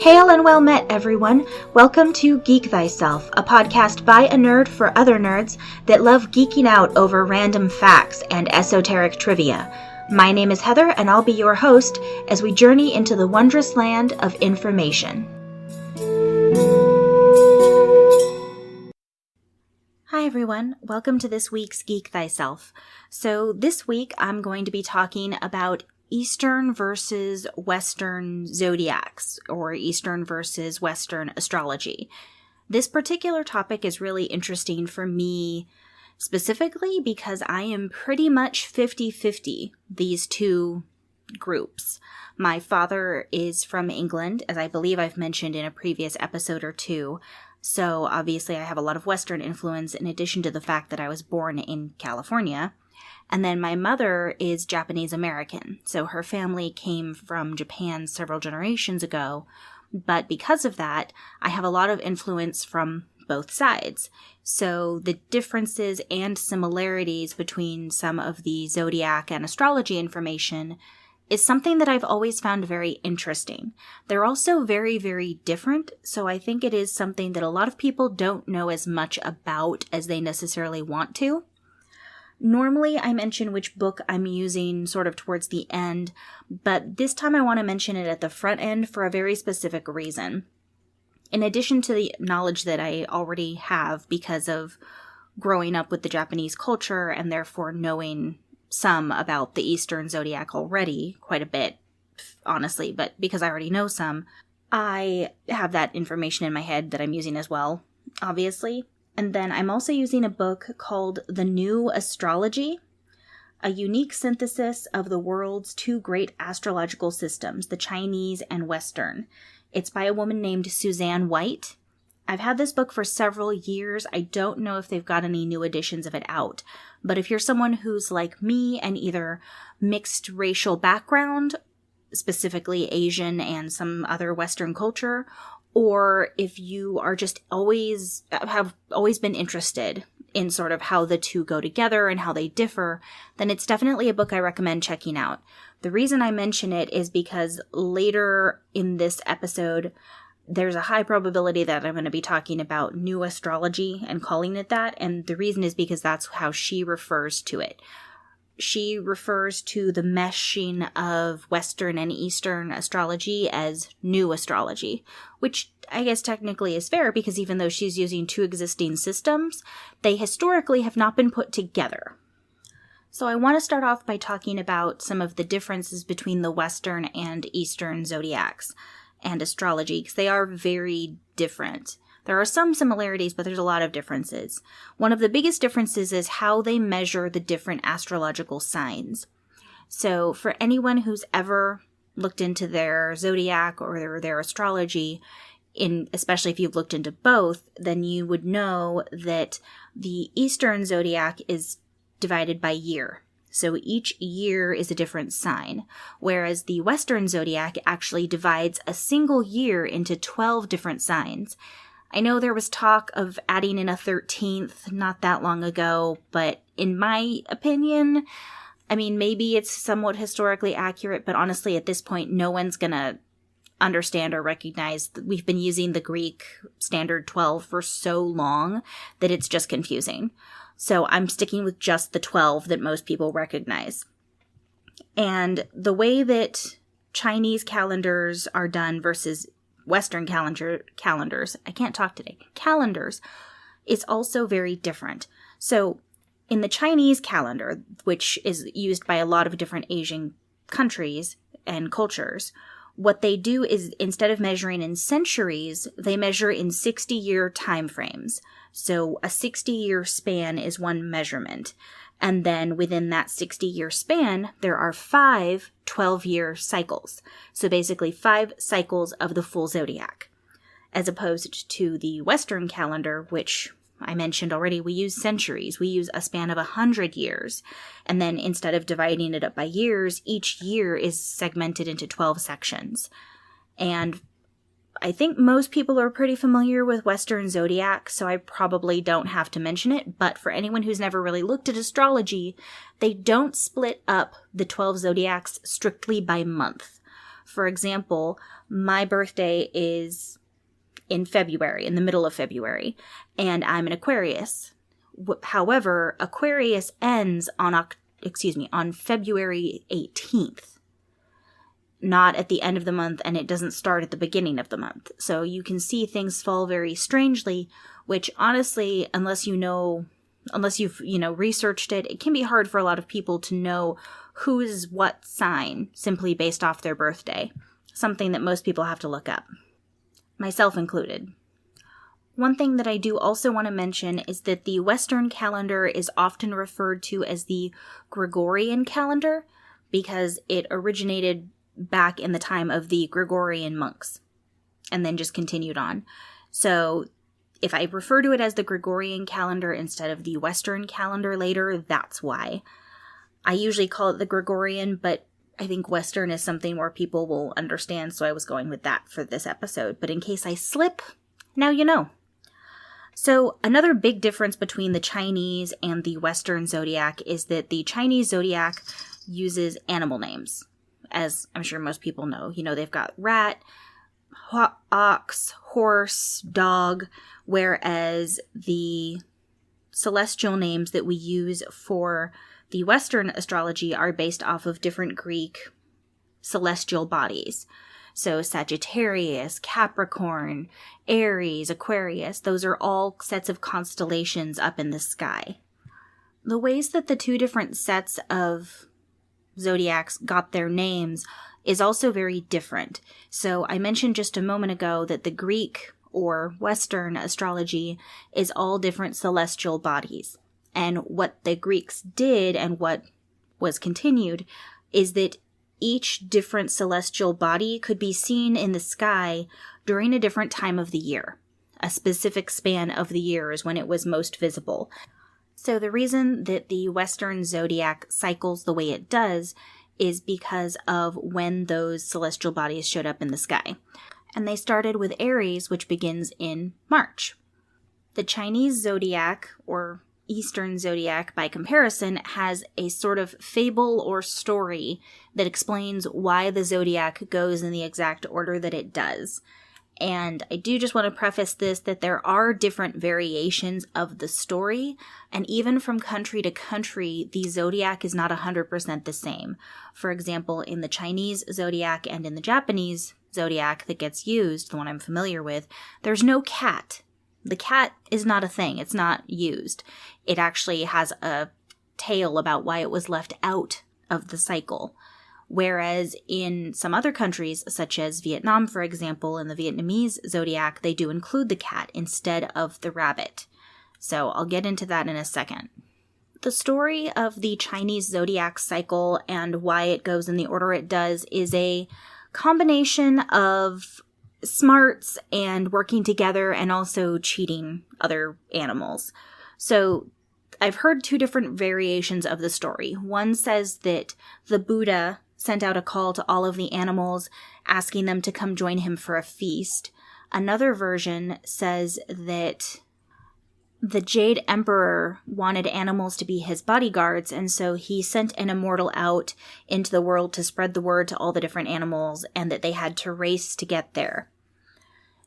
Hail and well met, everyone. Welcome to Geek Thyself, a podcast by a nerd for other nerds that love geeking out over random facts and esoteric trivia. My name is Heather, and I'll be your host as we journey into the wondrous land of information. Hi everyone, welcome to this week's Geek Thyself. So this week I'm going to be talking about Eastern versus Western zodiacs, or Eastern versus Western astrology. This particular topic is really interesting for me specifically because I am pretty much 50-50 these two groups. My father is from England, as I believe I've mentioned in a previous episode or two, so obviously I have a lot of Western influence in addition to the fact that I was born in California. And then my mother is Japanese American, so her family came from Japan several generations ago, but because of that, I have a lot of influence from both sides. So the differences and similarities between some of the Zodiac and astrology information is something that I've always found very interesting. They're also very, very different, so I think it is something that a lot of people don't know as much about as they necessarily want to. Normally, I mention which book I'm using sort of towards the end, but this time I want to mention it at the front end for a very specific reason. In addition to the knowledge that I already have because of growing up with the Japanese culture and therefore knowing some about the Eastern Zodiac already, quite a bit, honestly, but because I already know some, I have that information in my head that I'm using as well, obviously. And then I'm also using a book called The New Astrology, a unique synthesis of the world's two great astrological systems, the Chinese and Western. It's by a woman named Suzanne White. I've had this book for several years. I don't know if they've got any new editions of it out. But if you're someone who's like me and either mixed racial background, specifically Asian and some other Western culture, or if you are just have always been interested in sort of how the two go together and how they differ, then it's definitely a book I recommend checking out. The reason I mention it is because later in this episode, there's a high probability that I'm going to be talking about New Astrology and calling it that, and the reason is because that's how she refers to it. She refers to the meshing of Western and Eastern astrology as New Astrology, which I guess technically is fair because even though she's using two existing systems, they historically have not been put together. So I want to start off by talking about some of the differences between the Western and Eastern zodiacs and astrology, because they are very different. There are some similarities, but there's a lot of differences. One of the biggest differences is how they measure the different astrological signs. So for anyone who's ever looked into their zodiac or their astrology, especially if you've looked into both, then you would know that the Eastern zodiac is divided by year. So each year is a different sign, whereas the Western zodiac actually divides a single year into 12 different signs. I know there was talk of adding in a 13th not that long ago, but in my opinion, I mean, maybe it's somewhat historically accurate, but honestly, at this point, no one's gonna understand or recognize that we've been using the Greek standard 12 for so long that it's just confusing. So I'm sticking with just the 12 that most people recognize. And the way that Chinese calendars are done versus Western calendars, I can't talk today, calendars, is also very different. So in the Chinese calendar, which is used by a lot of different Asian countries and cultures, what they do is instead of measuring in centuries, they measure in 60-year time frames. So a 60-year span is one measurement. And then within that 60-year span, there are 5 12-year cycles. So basically 5 cycles of the full zodiac. As opposed to the Western calendar, which I mentioned already, we use centuries. We use a span of 100 years. And then instead of dividing it up by years, each year is segmented into 12 sections. And I think most people are pretty familiar with Western zodiac, so I probably don't have to mention it, but for anyone who's never really looked at astrology, they don't split up the 12 zodiacs strictly by month. For example, my birthday is in February, in the middle of February, and I'm an Aquarius. However, Aquarius ends on February 18th, not at the end of the month, and it doesn't start at the beginning of the month. So you can see things fall very strangely, which honestly, unless you've researched it, it can be hard for a lot of people to know who is what sign simply based off their birthday. Something that most people have to look up, myself included. One thing that I do also want to mention is that the Western calendar is often referred to as the Gregorian calendar because it originated back in the time of the Gregorian monks and then just continued on. So if I refer to it as the Gregorian calendar instead of the Western calendar later, that's why. I usually call it the Gregorian, but I think Western is something more people will understand, so I was going with that for this episode. But in case I slip, now you know. So another big difference between the Chinese and the Western zodiac is that the Chinese zodiac uses animal names. As I'm sure most people know. They've got rat, ox, horse, dog, whereas the celestial names that we use for the Western astrology are based off of different Greek celestial bodies. So Sagittarius, Capricorn, Aries, Aquarius, those are all sets of constellations up in the sky. The ways that the two different sets of zodiacs got their names is also very different. So I mentioned just a moment ago that the Greek or Western astrology is all different celestial bodies. And what the Greeks did and what was continued is that each different celestial body could be seen in the sky during a different time of the year. A specific span of the year is when it was most visible. So the reason that the Western zodiac cycles the way it does is because of when those celestial bodies showed up in the sky. And they started with Aries, which begins in March. The Chinese zodiac, or Eastern zodiac by comparison, has a sort of fable or story that explains why the zodiac goes in the exact order that it does. And I do just want to preface this that there are different variations of the story, and even from country to country, the zodiac is not 100% the same. For example, in the Chinese zodiac and in the Japanese zodiac that gets used, the one I'm familiar with, there's no cat. The cat is not a thing. It's not used. It actually has a tale about why it was left out of the cycle. Whereas in some other countries, such as Vietnam, for example, in the Vietnamese zodiac, they do include the cat instead of the rabbit. So I'll get into that in a second. The story of the Chinese zodiac cycle and why it goes in the order it does is a combination of smarts and working together and also cheating other animals. So I've heard two different variations of the story. One says that the Buddha sent out a call to all of the animals, asking them to come join him for a feast. Another version says that the Jade Emperor wanted animals to be his bodyguards, and so he sent an immortal out into the world to spread the word to all the different animals, and that they had to race to get there.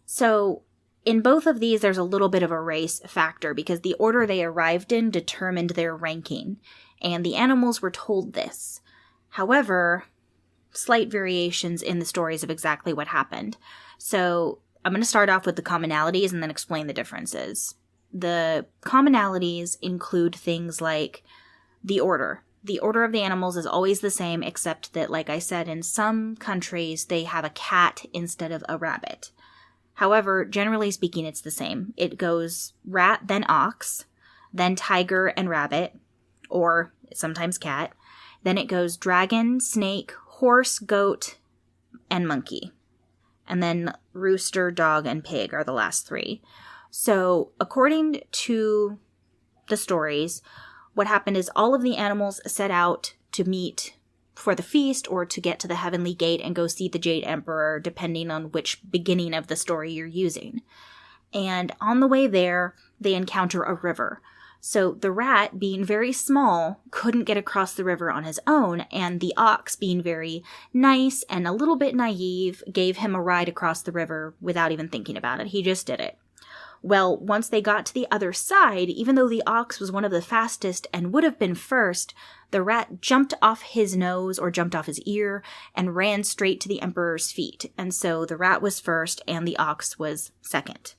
So in both of these, there's a little bit of a race factor, because the order they arrived in determined their ranking, and the animals were told this. However, slight variations in the stories of exactly what happened. So I'm going to start off with the commonalities and then explain the differences. The commonalities include things like the order. The order of the animals is always the same, except that, like I said, in some countries, they have a cat instead of a rabbit. However, generally speaking, it's the same. It goes rat, then ox, then tiger and rabbit, or sometimes cat. Then it goes dragon, snake, horse, goat, and monkey. And then rooster, dog, and pig are the last three. So according to the stories, what happened is all of the animals set out to meet for the feast or to get to the heavenly gate and go see the Jade Emperor, depending on which beginning of the story you're using. And on the way there, they encounter a river. So the rat, being very small, couldn't get across the river on his own, and the ox, being very nice and a little bit naive, gave him a ride across the river without even thinking about it. He just did it. Well, once they got to the other side, even though the ox was one of the fastest and would have been first, the rat jumped off his nose or jumped off his ear and ran straight to the emperor's feet. And so the rat was first and the ox was second.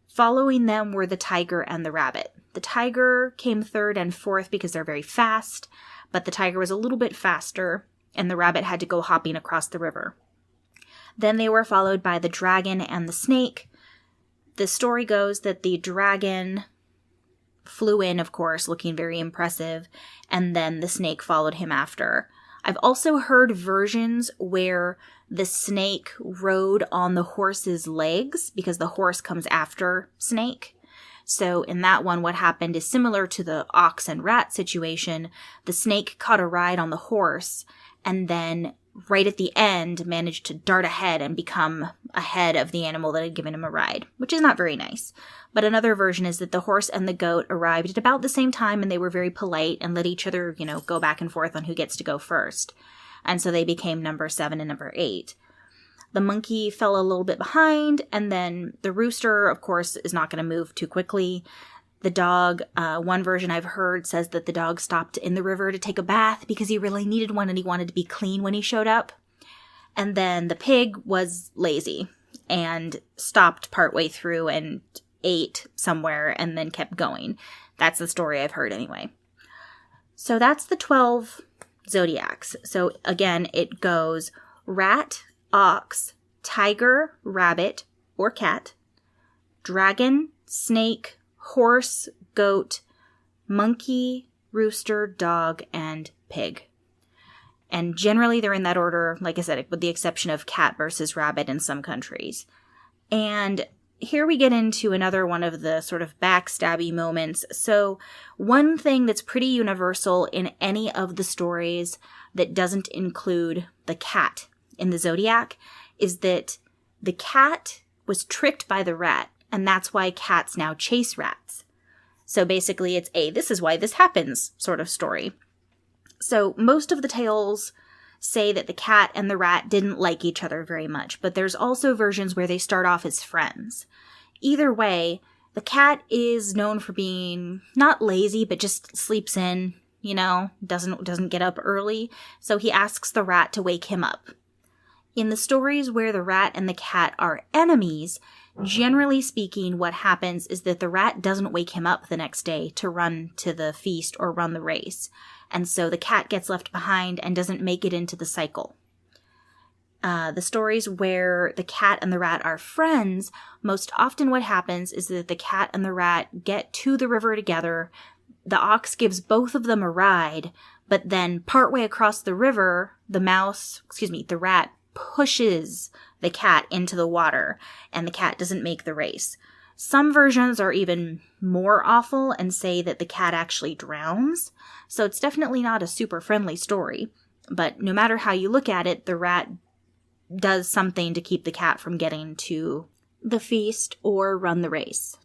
Following them were the tiger and the rabbit. The tiger came third and fourth because they're very fast, but the tiger was a little bit faster, and the rabbit had to go hopping across the river. Then they were followed by the dragon and the snake. The story goes that the dragon flew in, of course, looking very impressive, and then the snake followed him after. I've also heard versions where the snake rode on the horse's legs because the horse comes after snake. So in that one, what happened is similar to the ox and rat situation. The snake caught a ride on the horse and then right at the end managed to dart ahead and become ahead of the animal that had given him a ride, which is not very nice. But another version is that the horse and the goat arrived at about the same time and they were very polite and let each other, go back and forth on who gets to go first. And so they became number 7 and number 8. The monkey fell a little bit behind, and then the rooster, of course, is not going to move too quickly. The dog, one version I've heard says that the dog stopped in the river to take a bath because he really needed one and he wanted to be clean when he showed up. And then the pig was lazy and stopped partway through and ate somewhere and then kept going. That's the story I've heard anyway. So that's the 12 zodiacs. So again, it goes rat, ox, tiger, rabbit, or cat, dragon, snake, horse, goat, monkey, rooster, dog, and pig. And generally they're in that order, like I said, with the exception of cat versus rabbit in some countries. And here we get into another one of the sort of backstabby moments. So one thing that's pretty universal in any of the stories that doesn't include the cat in the zodiac is that the cat was tricked by the rat, and that's why cats now chase rats. So basically it's a this is why this happens sort of story. So most of the tales say that the cat and the rat didn't like each other very much, but there's also versions where they start off as friends. Either way, the cat is known for being not lazy, but just sleeps in, doesn't get up early, so he asks the rat to wake him up. In the stories where the rat and the cat are enemies, generally speaking, what happens is that the rat doesn't wake him up the next day to run to the feast or run the race. And so the cat gets left behind and doesn't make it into the cycle. The stories where the cat and the rat are friends, most often what happens is that the cat and the rat get to the river together. The ox gives both of them a ride, but then partway across the river, the rat pushes the cat into the water, and the cat doesn't make the race. Some versions are even more awful and say that the cat actually drowns, so it's definitely not a super friendly story. But no matter how you look at it, the rat does something to keep the cat from getting to the feast or run the race.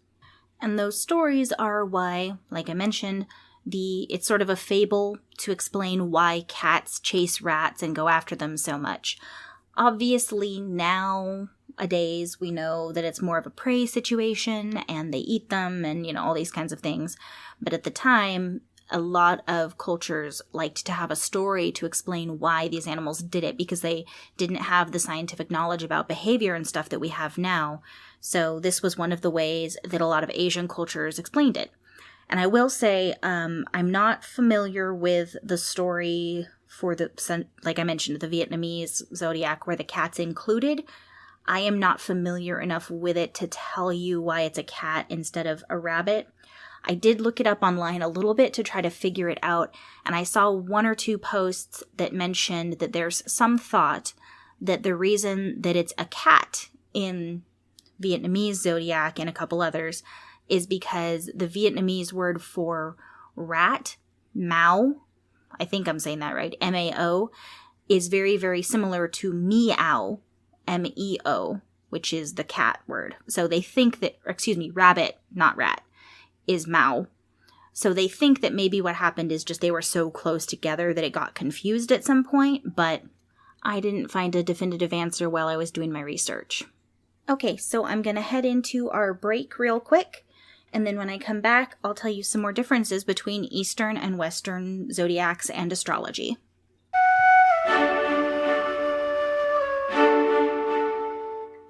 And those stories are why, like I mentioned, it's sort of a fable to explain why cats chase rats and go after them so much. Obviously, nowadays, we know that it's more of a prey situation, and they eat them, and, all these kinds of things. But at the time, a lot of cultures liked to have a story to explain why these animals did it, because they didn't have the scientific knowledge about behavior and stuff that we have now. So this was one of the ways that a lot of Asian cultures explained it. And I will say, I'm not familiar with the story for like I mentioned, the Vietnamese zodiac where the cat's included. I am not familiar enough with it to tell you why it's a cat instead of a rabbit. I did look it up online a little bit to try to figure it out, and I saw 1 or 2 posts that mentioned that there's some thought that the reason that it's a cat in Vietnamese zodiac and a couple others is because the Vietnamese word for rat, Mao, I think I'm saying that right, M-A-O, is very, very similar to meow, M-E-O, which is the cat word. So they think that, rabbit, not rat, is Mao. So they think that maybe what happened is just they were so close together that it got confused at some point, but I didn't find a definitive answer while I was doing my research. Okay, so I'm going to head into our break real quick, and then when I come back, I'll tell you some more differences between Eastern and Western zodiacs and astrology.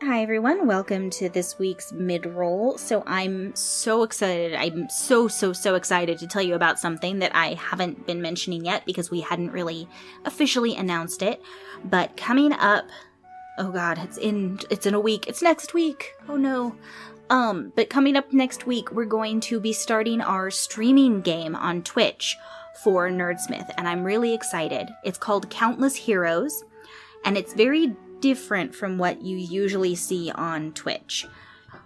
Hi everyone, welcome to this week's Midroll. So I'm so excited. I'm so excited to tell you about something that I haven't been mentioning yet because we hadn't really officially announced it. But coming up, oh god, it's in a week. It's next week. Oh no. But coming up next week, we're going to be starting our streaming game on Twitch for Nerdsmith, and I'm really excited. It's called Countless Heroes, and it's very different from what you usually see on Twitch.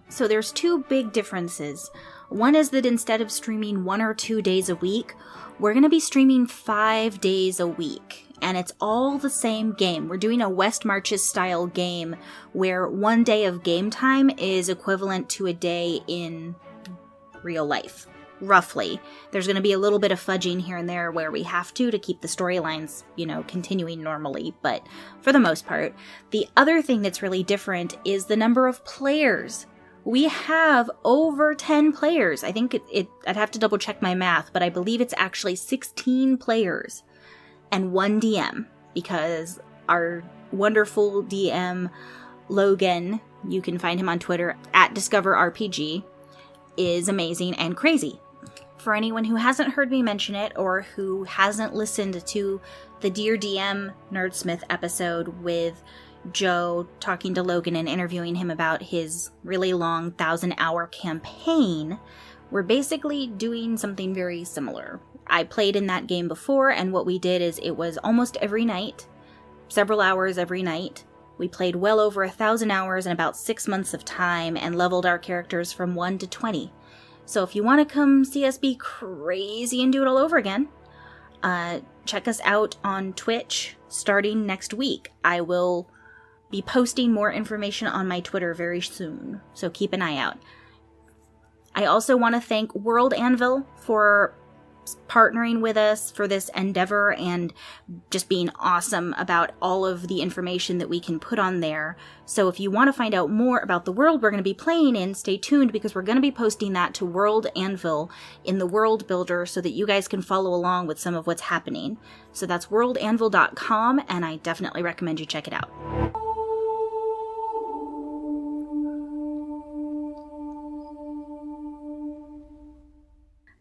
So there's two big differences. One is that instead of streaming 1 or 2 days a week, we're going to be streaming 5 days a week. And it's all the same game. We're doing a West Marches style game where 1 day of game time is equivalent to a day in real life. Roughly. There's going to be a little bit of fudging here and there where we have to keep the storylines, continuing normally, but for the most part. The other thing that's really different is the number of players. We have over 10 players. I think I'd have to double check my math, but I believe it's actually 16 players and 1 DM, because our wonderful DM, Logan, you can find him on Twitter at DiscoverRPG, is amazing and crazy. For anyone who hasn't heard me mention it or who hasn't listened to the Dear DM Nerdsmith episode with Joe talking to Logan and interviewing him about his really long 1,000-hour campaign, we're basically doing something very similar. I played in that game before, and what we did is it was almost every night, several hours every night. We played well over 1,000 hours in about 6 months of time and leveled our characters from 1 to 20. So if you want to come see us be crazy and do it all over again, check us out on Twitch starting next week. I will be posting more information on my Twitter very soon, so keep an eye out. I also want to thank World Anvil for partnering with us for this endeavor and just being awesome about all of the information that we can put on there. So if you want to find out more about the world we're going to be playing in, stay tuned, because we're going to be posting that to World Anvil in the World Builder so that you guys can follow along with some of what's happening. So that's worldanvil.com, and I definitely recommend you check it out.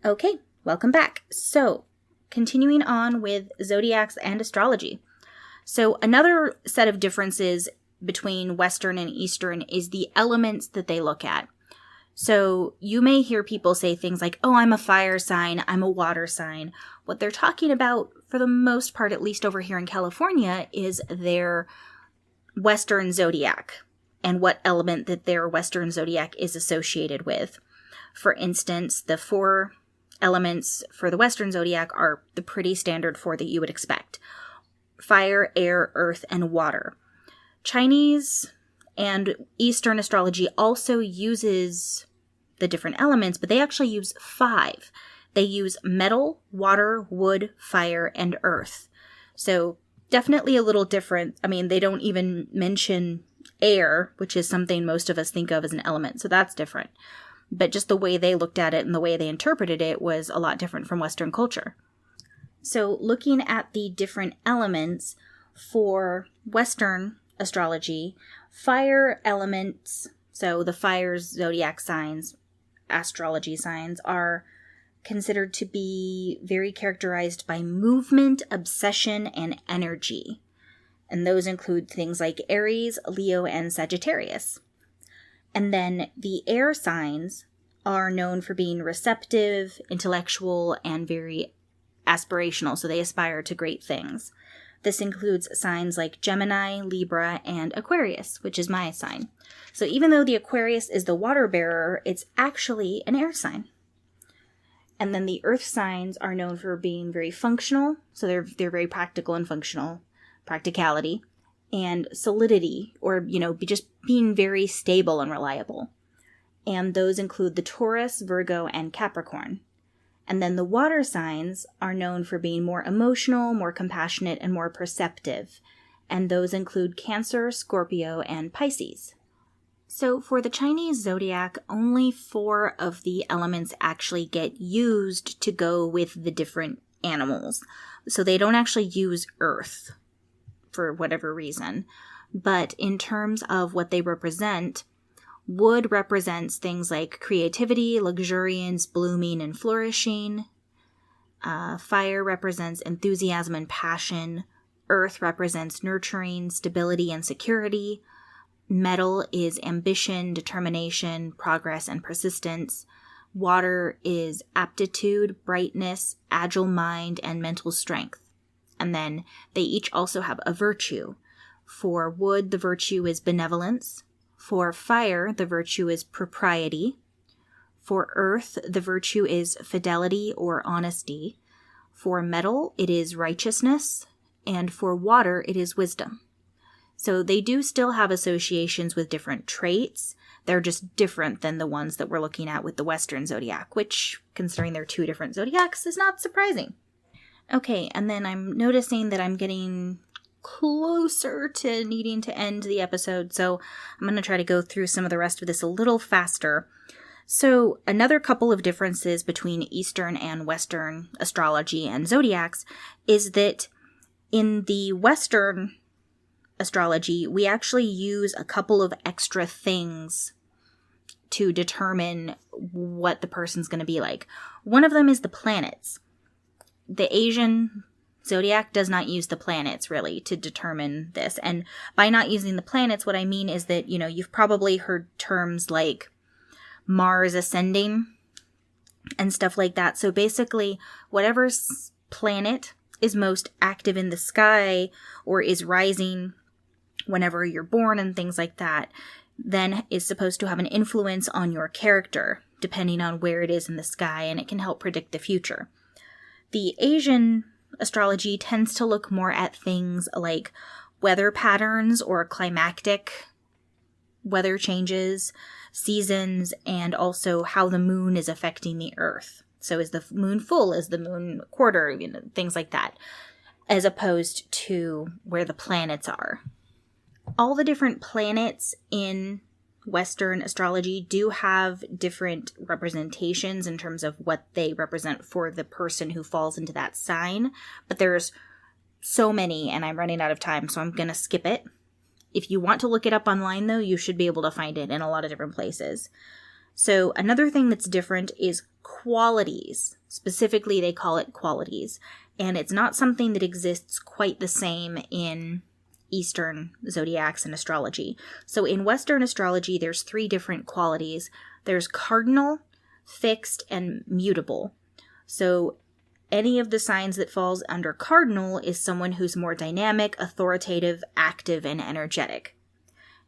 Okay. Welcome back. So, continuing on with zodiacs and astrology. So, another set of differences between Western and Eastern is the elements that they look at. So, you may hear people say things like, oh, I'm a fire sign, I'm a water sign. What they're talking about, for the most part, at least over here in California, is their Western zodiac and what element that their Western zodiac is associated with. For instance, the 4 elements for the Western zodiac are the pretty standard 4 that you would expect: fire, air, earth, and water. Chinese and Eastern astrology also uses the different elements, but they actually use 5. They use metal, water, wood, fire, and earth. So definitely a little different. I mean, they don't even mention air, which is something most of us think of as an element, so that's different. But just the way they looked at it and the way they interpreted it was a lot different from Western culture. So looking at the different elements for Western astrology, fire elements, so the fire's zodiac signs, astrology signs, are considered to be very characterized by movement, obsession, and energy. And those include things like Aries, Leo, and Sagittarius. And then the air signs are known for being receptive, intellectual, and very aspirational, so they aspire to great things. This includes signs like Gemini, Libra, and Aquarius, which is my sign. So even though the Aquarius is the water bearer, it's actually an air sign. And then the earth signs are known for being very functional, so they're very practical and functional, practicality, and solidity, or, just being very stable and reliable. and those include the Taurus, Virgo, and Capricorn. And then the water signs are known for being more emotional, more compassionate, and more perceptive. And those include Cancer, Scorpio, and Pisces. So for the Chinese zodiac, only 4 of the elements actually get used to go with the different animals. So they don't actually use Earth for whatever reason. But in terms of what they represent, wood represents things like creativity, luxuriance, blooming, and flourishing. Fire represents enthusiasm and passion. Earth represents nurturing, stability, and security. Metal is ambition, determination, progress, and persistence. Water is aptitude, brightness, agile mind, and mental strength. And then they each also have a virtue. For wood, the virtue is benevolence. For fire, the virtue is propriety. For earth, the virtue is fidelity or honesty. For metal, it is righteousness. And for water, it is wisdom. So they do still have associations with different traits. They're just different than the ones that we're looking at with the Western zodiac, which, considering they're 2 different zodiacs, is not surprising. Okay, and then I'm noticing that I'm getting closer to needing to end the episode, so I'm going to try to go through some of the rest of this a little faster. So another couple of differences between Eastern and Western astrology and zodiacs is that in the Western astrology, we actually use a couple of extra things to determine what the person's going to be like. One of them is the planets. The Asian zodiac does not use the planets, really, to determine this. And by not using the planets, what I mean is that, you've probably heard terms like Mars ascending and stuff like that. So basically, whatever planet is most active in the sky or is rising whenever you're born and things like that, then is supposed to have an influence on your character, depending on where it is in the sky, and it can help predict the future. The Asian astrology tends to look more at things like weather patterns or climactic weather changes, seasons, and also how the moon is affecting the earth. So is the moon full? Is the moon quarter? Things like that, as opposed to where the planets are. All the different planets in Western astrology do have different representations in terms of what they represent for the person who falls into that sign, but there's so many and I'm running out of time, so I'm going to skip it. If you want to look it up online, though, you should be able to find it in a lot of different places. So another thing that's different is qualities. Specifically, they call it qualities, and it's not something that exists quite the same in Eastern zodiacs and astrology. So in Western astrology, there's 3 different qualities. There's cardinal, fixed, and mutable. So any of the signs that falls under cardinal is someone who's more dynamic, authoritative, active, and energetic.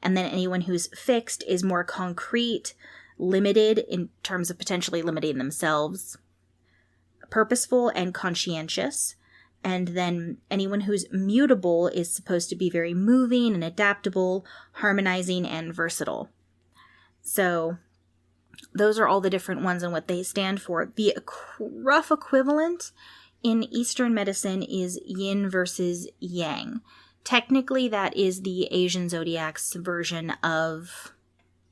And then anyone who's fixed is more concrete, limited in terms of potentially limiting themselves, purposeful, and conscientious. And then anyone who's mutable is supposed to be very moving and adaptable, harmonizing, and versatile. So those are all the different ones and what they stand for. The rough equivalent in Eastern medicine is yin versus yang. Technically, that is the Asian zodiac's version of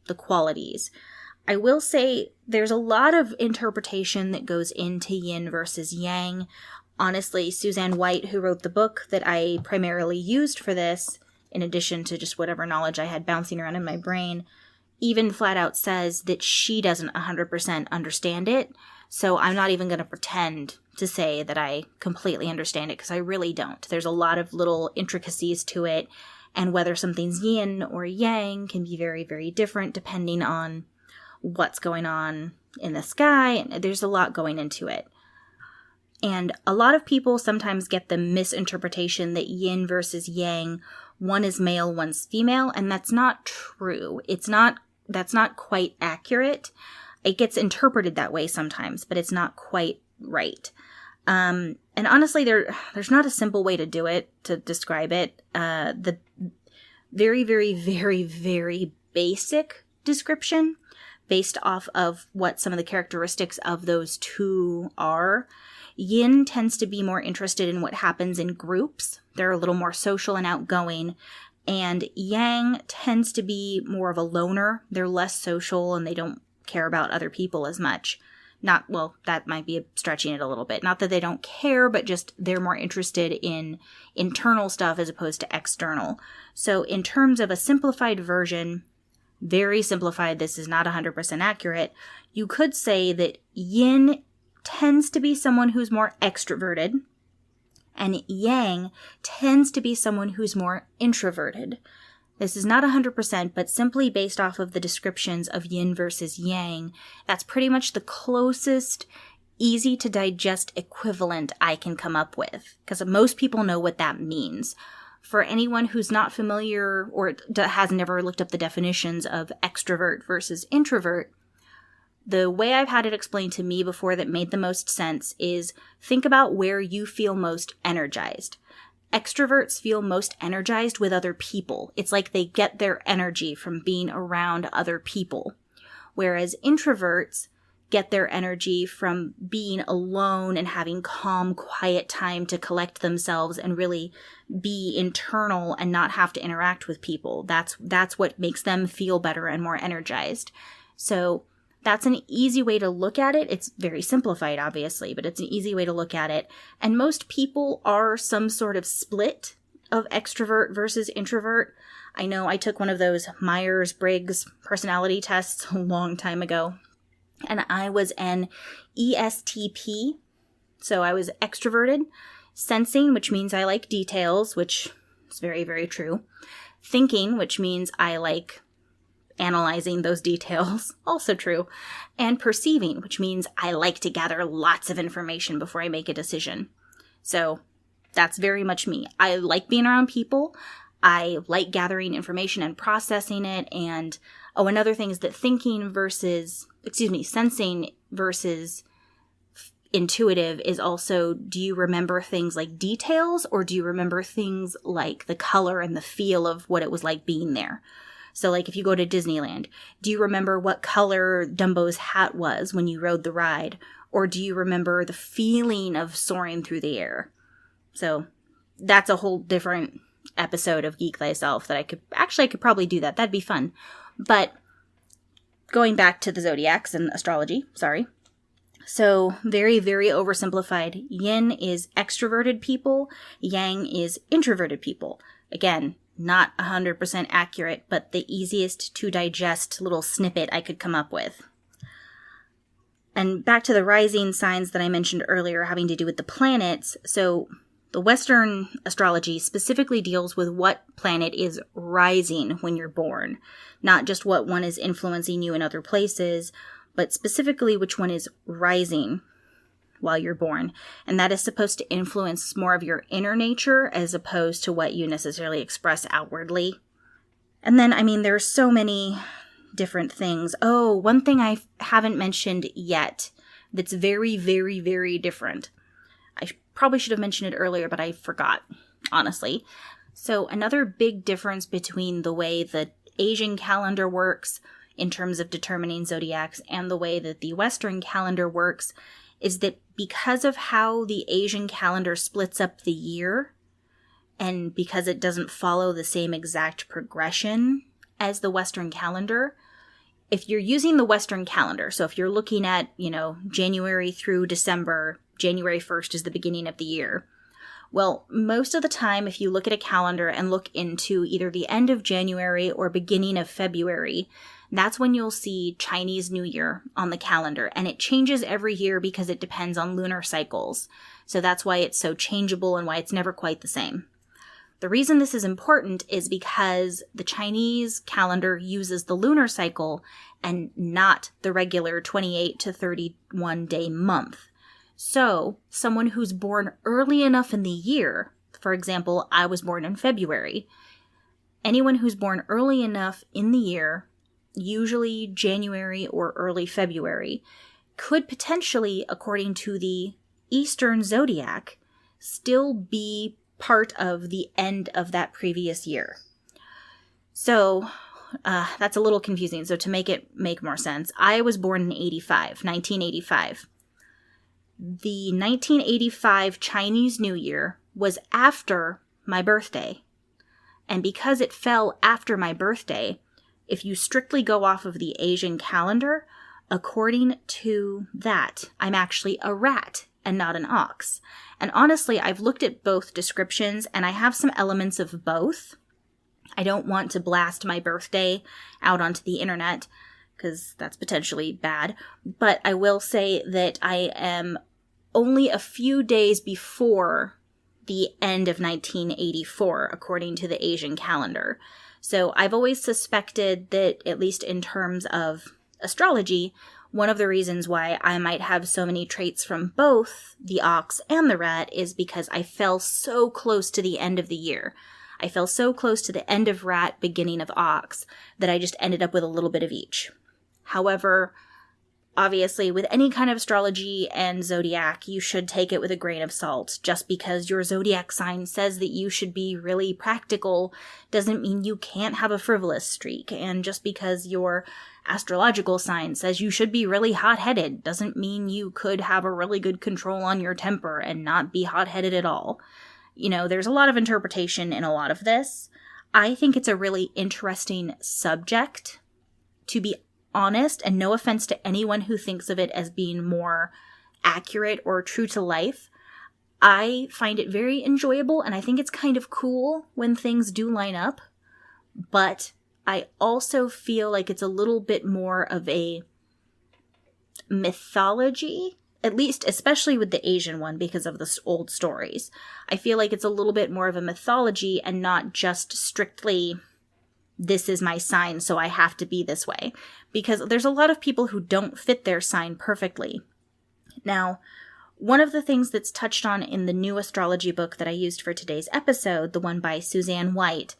the qualities. I will say there's a lot of interpretation that goes into yin versus yang. Honestly, Suzanne White, who wrote the book that I primarily used for this, in addition to just whatever knowledge I had bouncing around in my brain, even flat out says that she doesn't 100% understand it. So I'm not even going to pretend to say that I completely understand it, because I really don't. There's a lot of little intricacies to it, and whether something's yin or yang can be very, very different depending on what's going on in the sky. There's a lot going into it. And a lot of people sometimes get the misinterpretation that yin versus yang, one is male, one's female, and that's not true. That's not quite accurate. It gets interpreted that way sometimes, but it's not quite right. And honestly, there's not a simple way to do it, to describe it. The very, very, very, very basic description based off of what some of the characteristics of those two are. Yin tends to be more interested in what happens in groups. They're a little more social and outgoing. And Yang tends to be more of a loner. They're less social and they don't care about other people as much. That might be stretching it a little bit. Not that they don't care, but just they're more interested in internal stuff as opposed to external. So in terms of a simplified version, very simplified, this is not 100% accurate, you could say that Yin tends to be someone who's more extroverted, and Yang tends to be someone who's more introverted. This is not 100%, but simply based off of the descriptions of Yin versus Yang, that's pretty much the closest easy to digest equivalent I can come up with, because most people know what that means. For anyone who's not familiar or has never looked up the definitions of extrovert versus introvert, the way I've had it explained to me before that made the most sense is think about where you feel most energized. Extroverts feel most energized with other people. It's like they get their energy from being around other people. Whereas introverts get their energy from being alone and having calm, quiet time to collect themselves and really be internal and not have to interact with people. That's what makes them feel better and more energized. So that's an easy way to look at it. It's very simplified, obviously, but it's an easy way to look at it. And most people are some sort of split of extrovert versus introvert. I know I took one of those Myers-Briggs personality tests a long time ago, and I was an ESTP. So I was extroverted, sensing, which means I like details, which is very, very true. Thinking, which means I like analyzing those details, also true. And perceiving, which means I like to gather lots of information before I make a decision. So that's very much me. I like being around people. I like gathering information and processing it. And another thing is that sensing versus intuitive is also, do you remember things like details, or do you remember things like the color and the feel of what it was like being there? So like if you go to Disneyland, do you remember what color Dumbo's hat was when you rode the ride? Or do you remember the feeling of soaring through the air? So that's a whole different episode of Geek Thyself that I could probably do that. That'd be fun. But going back to the Zodiacs and astrology, sorry. So very, very oversimplified. Yin is extroverted people. Yang is introverted people. Again, not 100% accurate, but the easiest to digest little snippet I could come up with. And back to the rising signs that I mentioned earlier having to do with the planets. So the Western astrology specifically deals with what planet is rising when you're born. Not just what one is influencing you in other places, but specifically which one is rising while you're born. And that is supposed to influence more of your inner nature as opposed to what you necessarily express outwardly. And then, there's so many different things. Oh, one thing I haven't mentioned yet that's very, very, very different. I probably should have mentioned it earlier, but I forgot, honestly. So another big difference between the way the Asian calendar works in terms of determining zodiacs and the way that the Western calendar works is that because of how the Asian calendar splits up the year, and because it doesn't follow the same exact progression as the Western calendar, if you're using the Western calendar, so if you're looking at, January through December, January 1st is the beginning of the year. Well, most of the time, if you look at a calendar and look into either the end of January or beginning of February, that's when you'll see Chinese New Year on the calendar. And it changes every year because it depends on lunar cycles. So that's why it's so changeable and why it's never quite the same. The reason this is important is because the Chinese calendar uses the lunar cycle and not the regular 28 to 31 day month. So someone who's born early enough in the year, for example, I was born in February. Anyone who's born early enough in the year, usually January or early February, could potentially, according to the Eastern Zodiac, still be part of the end of that previous year. So that's a little confusing. So to make it make more sense, I was born in 1985. The 1985 Chinese New Year was after my birthday. And because it fell after my birthday, if you strictly go off of the Asian calendar, according to that, I'm actually a rat and not an ox. And honestly, I've looked at both descriptions and I have some elements of both. I don't want to blast my birthday out onto the internet because that's potentially bad. But I will say that I am only a few days before the end of 1984, according to the Asian calendar. So I've always suspected that, at least in terms of astrology, one of the reasons why I might have so many traits from both the ox and the rat is because I fell so close to the end of the year. I fell so close to the end of rat, beginning of ox, that I just ended up with a little bit of each. However, obviously, with any kind of astrology and zodiac, you should take it with a grain of salt. Just because your zodiac sign says that you should be really practical doesn't mean you can't have a frivolous streak. And just because your astrological sign says you should be really hot-headed doesn't mean you could have a really good control on your temper and not be hot-headed at all. You know, there's a lot of interpretation in a lot of this. I think it's a really interesting subject, to be honest, and no offense to anyone who thinks of it as being more accurate or true to life. I find it very enjoyable, and I think it's kind of cool when things do line up, but I also feel like it's a little bit more of a mythology, at least especially with the Asian one because of the old stories. I feel like it's a little bit more of a mythology and not just strictly, this is my sign, so I have to be this way. Because there's a lot of people who don't fit their sign perfectly. Now, one of the things that's touched on in the new astrology book that I used for today's episode, the one by Suzanne White,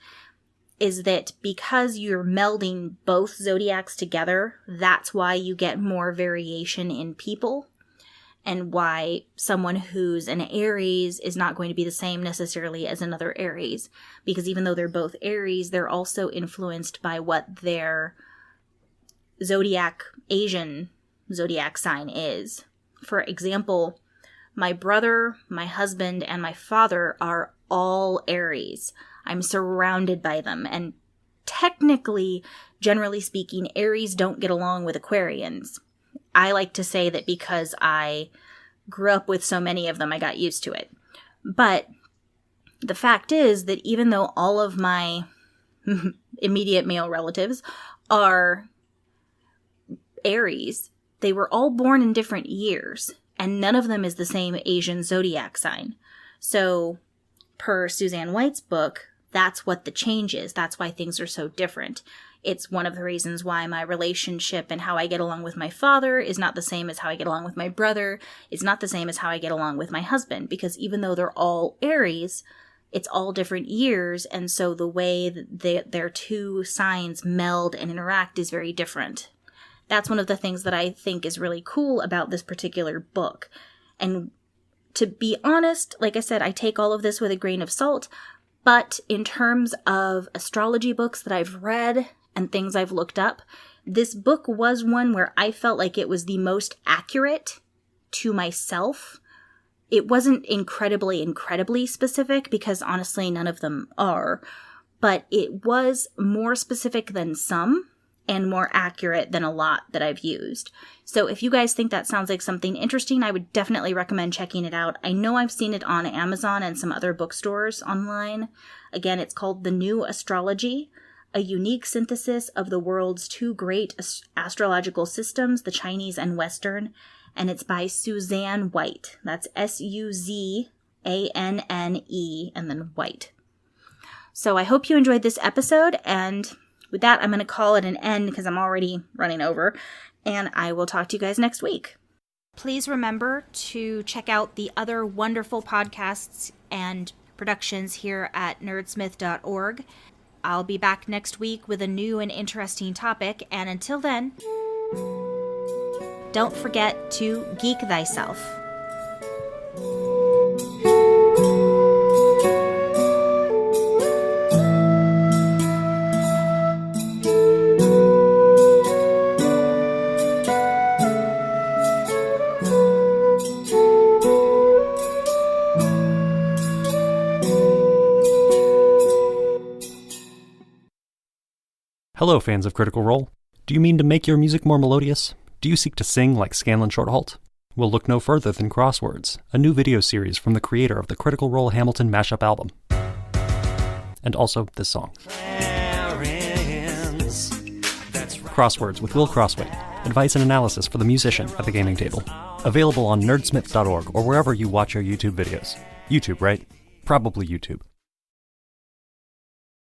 is that because you're melding both zodiacs together, that's why you get more variation in people, and why someone who's an Aries is not going to be the same necessarily as another Aries. Because even though they're both Aries, they're also influenced by what their Asian zodiac sign is. For example, my brother, my husband, and my father are all Aries. I'm surrounded by them, and technically, generally speaking, Aries don't get along with Aquarians. I like to say that because I grew up with so many of them, I got used to it. But the fact is that even though all of my immediate male relatives are Aries, they were all born in different years, and none of them is the same Asian zodiac sign. So, per Suzanne White's book, that's what the change is. That's why things are so different. It's one of the reasons why my relationship and how I get along with my father is not the same as how I get along with my brother. It's not the same as how I get along with my husband, because even though they're all Aries, it's all different years, and so the way that their two signs meld and interact is very different. That's one of the things that I think is really cool about this particular book. And to be honest, like I said, I take all of this with a grain of salt, but in terms of astrology books that I've read and things I've looked up, this book was one where I felt like it was the most accurate to myself. It wasn't incredibly specific, because honestly, none of them are, but it was more specific than some and more accurate than a lot that I've used. So if you guys think that sounds like something interesting, I would definitely recommend checking it out. I know I've seen it on Amazon and some other bookstores online. Again, it's called The New Astrology, a unique synthesis of the world's two great astrological systems, the Chinese and Western, and it's by Suzanne White. That's Suzanne and then White. So I hope you enjoyed this episode, and with that, I'm going to call it an end because I'm already running over, and I will talk to you guys next week. Please remember to check out the other wonderful podcasts and productions here at nerdsmith.org. I'll be back next week with a new and interesting topic, and until then, don't forget to geek thyself. Hello, fans of Critical Role. Do you mean to make your music more melodious? Do you seek to sing like Scanlan Shorthalt? We'll look no further than Crosswords, a new video series from the creator of the Critical Role Hamilton mashup album. And also this song. Crosswords with Will Crossway. Advice and analysis for the musician at the gaming table. Available on nerdsmith.org or wherever you watch your YouTube videos. YouTube, right? Probably YouTube.